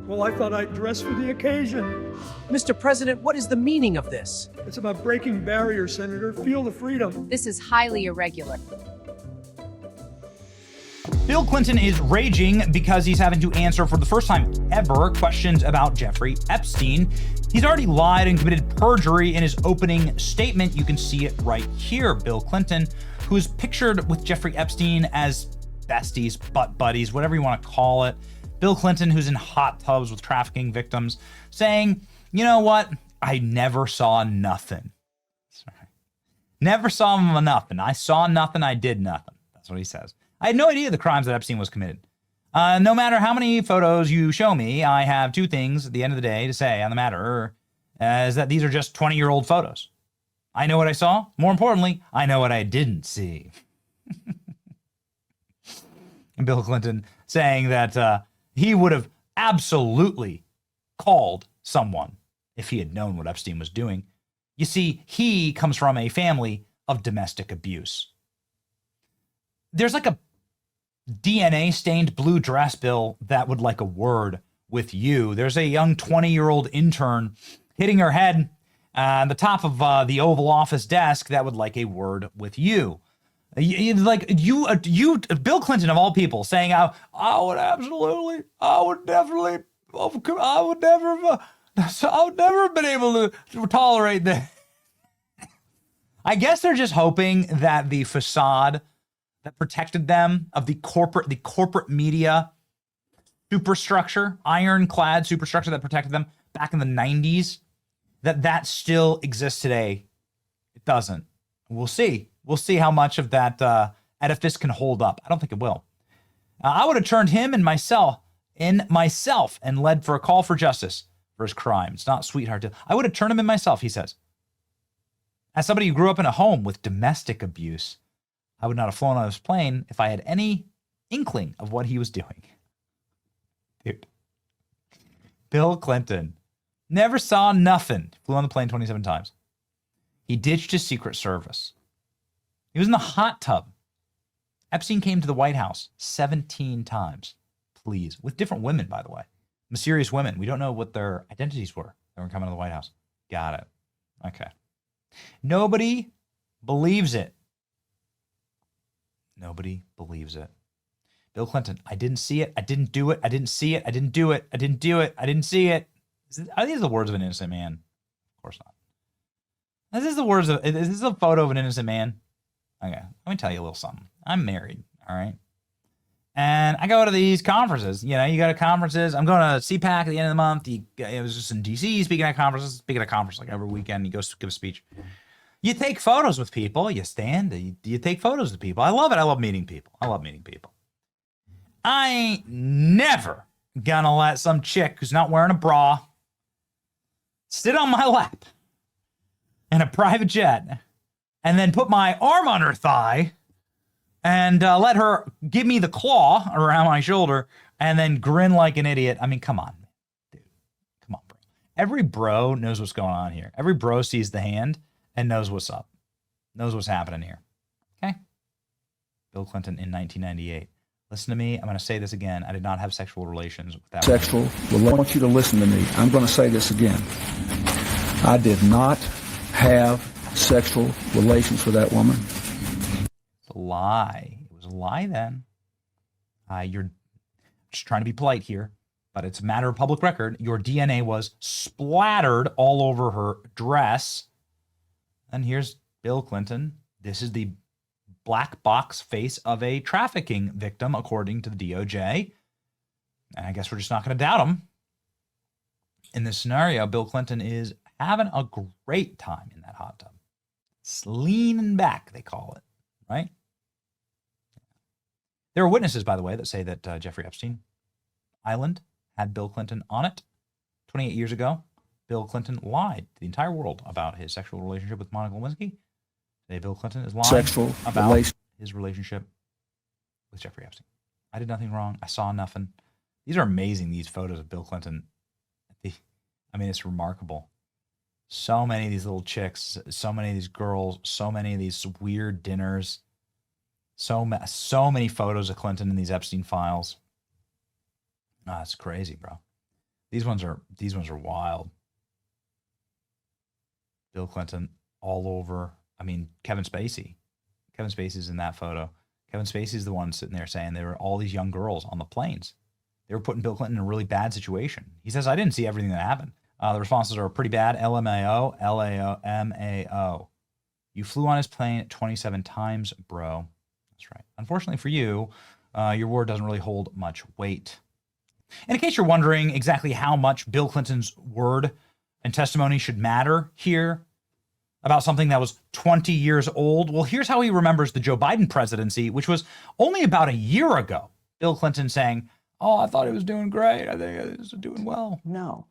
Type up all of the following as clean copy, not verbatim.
Well, I thought I'd dress for the occasion. Mr. President, what is the meaning of this? It's about breaking barriers, Senator. Feel the freedom. This is highly irregular. Bill Clinton is raging because he's having to answer for the first time ever questions about Jeffrey Epstein. He's already lied and committed perjury in his opening statement. You can see it right here. Bill Clinton, who's pictured with Jeffrey Epstein as besties, butt buddies, whatever you want to call it. Bill Clinton, who's in hot tubs with trafficking victims, saying, you know what? I never saw nothing. Sorry. Never saw nothing. I saw nothing. I did nothing. That's what he says. I had no idea the crimes that Epstein was committed. No matter how many photos you show me, I have two things at the end of the day to say on the matter, is that these are just 20-year-old photos. I know what I saw. More importantly, I know what I didn't see. And Bill Clinton saying that he would have absolutely called someone if he had known what Epstein was doing. You see, he comes from a family of domestic abuse. There's like a DNA-stained blue dress, Bill, that would like a word with you. There's a young 20-year-old intern hitting her head on the top of the Oval Office desk that would like a word with you. Like you, Bill Clinton of all people, saying, I would never have been able to tolerate that. I guess they're just hoping that the facade that protected them of the corporate media superstructure, ironclad superstructure that protected them back in the 90s, that still exists today. It doesn't. We'll see. We'll see how much of that edifice can hold up. I don't think it will. I would have turned him and myself and led for a call for justice for his crime. It's not sweetheart. I would have turned him in myself, he says. As somebody who grew up in a home with domestic abuse, I would not have flown on his plane if I had any inkling of what he was doing. Dude. Bill Clinton never saw nothing. Flew on the plane 27 times. He ditched his Secret Service. He was in the hot tub. Epstein came to the White House 17 times. Please. With different women, by the way. Mysterious women. We don't know what their identities were. They were coming to the White House. Got it. Okay. Nobody believes it. Nobody believes it. Bill Clinton, I didn't see it. I didn't do it. I didn't see it. I didn't do it. I didn't do it. I didn't see it. Are these the words of an innocent man? Of course not. Is this a photo of an innocent man? Okay, let me tell you a little something. I'm married, all right? And I go to these conferences. You know, you go to conferences. I'm going to CPAC at the end of the month. It was just in D.C. speaking at conferences like every weekend. You go give a speech. You take photos with people. You stand. You take photos with people. I love it. I love meeting people. I ain't never gonna let some chick who's not wearing a bra sit on my lap in a private jet and then put my arm on her thigh and let her give me the claw around my shoulder and then grin like an idiot. I mean, come on, dude. Come on, bro. Every bro knows what's going on here. Every bro sees the hand and knows what's up, knows what's happening here. Okay? Bill Clinton in 1998. Listen to me. I'm going to say this again. I did not have sexual relations with that woman. Well, I want you to listen to me. I'm going to say this again. I did not have sexual relations with that woman. It's a lie. It was a lie then. You're just trying to be polite here, but it's a matter of public record. Your DNA was splattered all over her dress. And here's Bill Clinton. This is the black box face of a trafficking victim, according to the DOJ. And I guess we're just not going to doubt him. In this scenario, Bill Clinton is having a great time in that hot tub. It's leaning back, they call it, right? There are witnesses, by the way, that say that Jeffrey Epstein Island had Bill Clinton on it. 28 years ago, Bill Clinton lied to the entire world about his sexual relationship with Monica Lewinsky. Today, Bill Clinton is lying about his relationship with Jeffrey Epstein. I did nothing wrong. I saw nothing. These are amazing, these photos of Bill Clinton. I mean, it's remarkable. So many of these little chicks, so many of these girls, so many of these weird dinners, so many photos of Clinton in these Epstein files. It's crazy, bro. These ones are wild. Bill Clinton all over. I mean, Kevin Spacey. Kevin Spacey's in that photo. Kevin Spacey's the one sitting there saying there were all these young girls on the planes. They were putting Bill Clinton in a really bad situation. He says, I didn't see everything that happened. The responses are pretty bad. LMAO, LAO. You flew on his plane 27 times, bro. That's right. Unfortunately for you, your word doesn't really hold much weight. And in case you're wondering exactly how much Bill Clinton's word and testimony should matter here about something that was 20 years old, well, here's how he remembers the Joe Biden presidency, which was only about a year ago. Bill Clinton saying, oh, I thought he was doing great. I think he was doing well. No.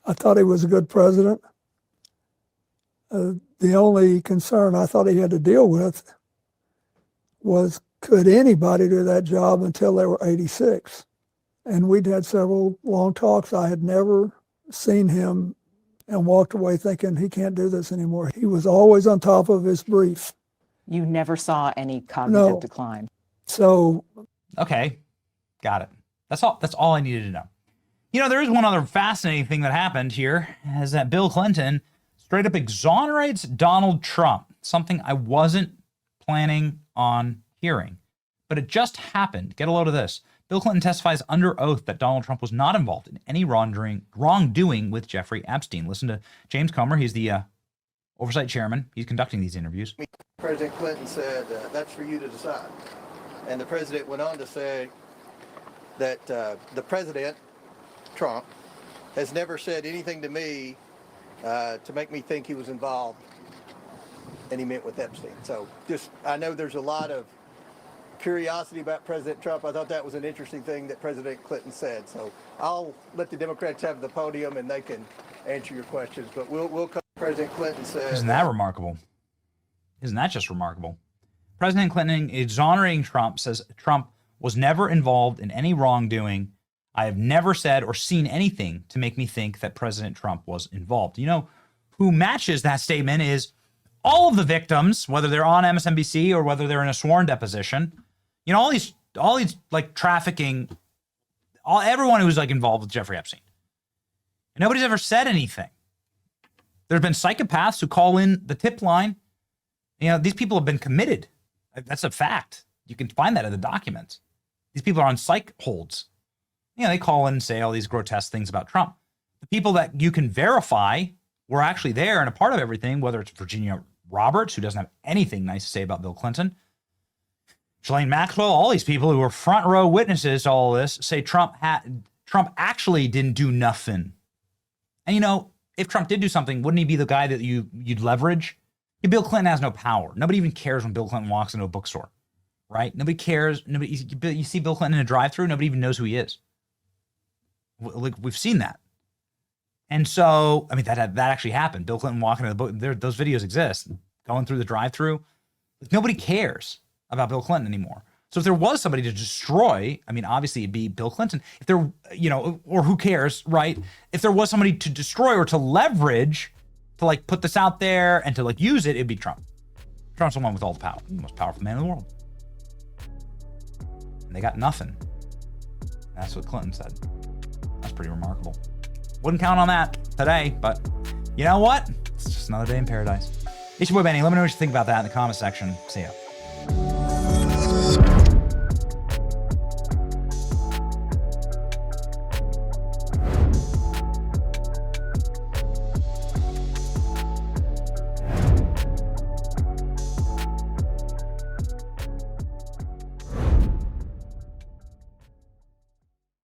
I thought he was a good president. The only concern I thought he had to deal with was, could anybody do that job until they were 86? And we'd had several long talks. I had never seen him and walked away thinking he can't do this anymore. He was always on top of his brief. You never saw any cognitive No. decline. So, Okay, got it. That's all I needed to know. You know, there is one other fascinating thing that happened here, is that Bill Clinton straight up exonerates Donald Trump, something I wasn't planning on hearing. But it just happened. Get a load of this. Bill Clinton testifies under oath that Donald Trump was not involved in any wrongdoing with Jeffrey Epstein. Listen to James Comer. He's the oversight chairman. He's conducting these interviews. President Clinton said, that's for you to decide. And the president went on to say that the president, Trump, has never said anything to me to make me think he was involved, and he meant with Epstein. So I know there's a lot of curiosity about President Trump. I thought that was an interesting thing that President Clinton said. So I'll let the Democrats have the podium and they can answer your questions. But we'll come. President Clinton said. Isn't that remarkable? Isn't that just remarkable? President Clinton exonerating Trump says Trump was never involved in any wrongdoing. I have never said or seen anything to make me think that President Trump was involved. You know, who matches that statement is all of the victims, whether they're on MSNBC or whether they're in a sworn deposition. You know, all these like trafficking, everyone who's like involved with Jeffrey Epstein. And nobody's ever said anything. There have been psychopaths who call in the tip line. You know, these people have been committed. That's a fact. You can find that in the documents. These people are on psych holds. You know, they call in and say all these grotesque things about Trump. The people that you can verify were actually there and a part of everything, whether it's Virginia Roberts, who doesn't have anything nice to say about Bill Clinton, Ghislaine Maxwell, all these people who were front row witnesses to all this say Trump actually didn't do nothing. And you know, if Trump did do something, wouldn't he be the guy that you'd leverage? Bill Clinton has no power. Nobody even cares when Bill Clinton walks into a bookstore, right? Nobody cares. You see Bill Clinton in a drive-thru, nobody even knows who he is. Like, we've seen that. And so, I mean, that actually happened. Bill Clinton walking into the book, those videos exist, going through the drive-thru. Like, nobody cares about Bill Clinton anymore. So if there was somebody to destroy, I mean, obviously it'd be Bill Clinton. If there, you know, or who cares, right? If there was somebody to destroy or to leverage, to like put this out there and to like use it, it'd be Trump. Trump's the one with all the power, the most powerful man in the world. And they got nothing. That's what Clinton said. That's pretty remarkable. Wouldn't count on that today, but you know what? It's just another day in paradise. It's your boy Benny. Let me know what you think about that in the comment section. See ya.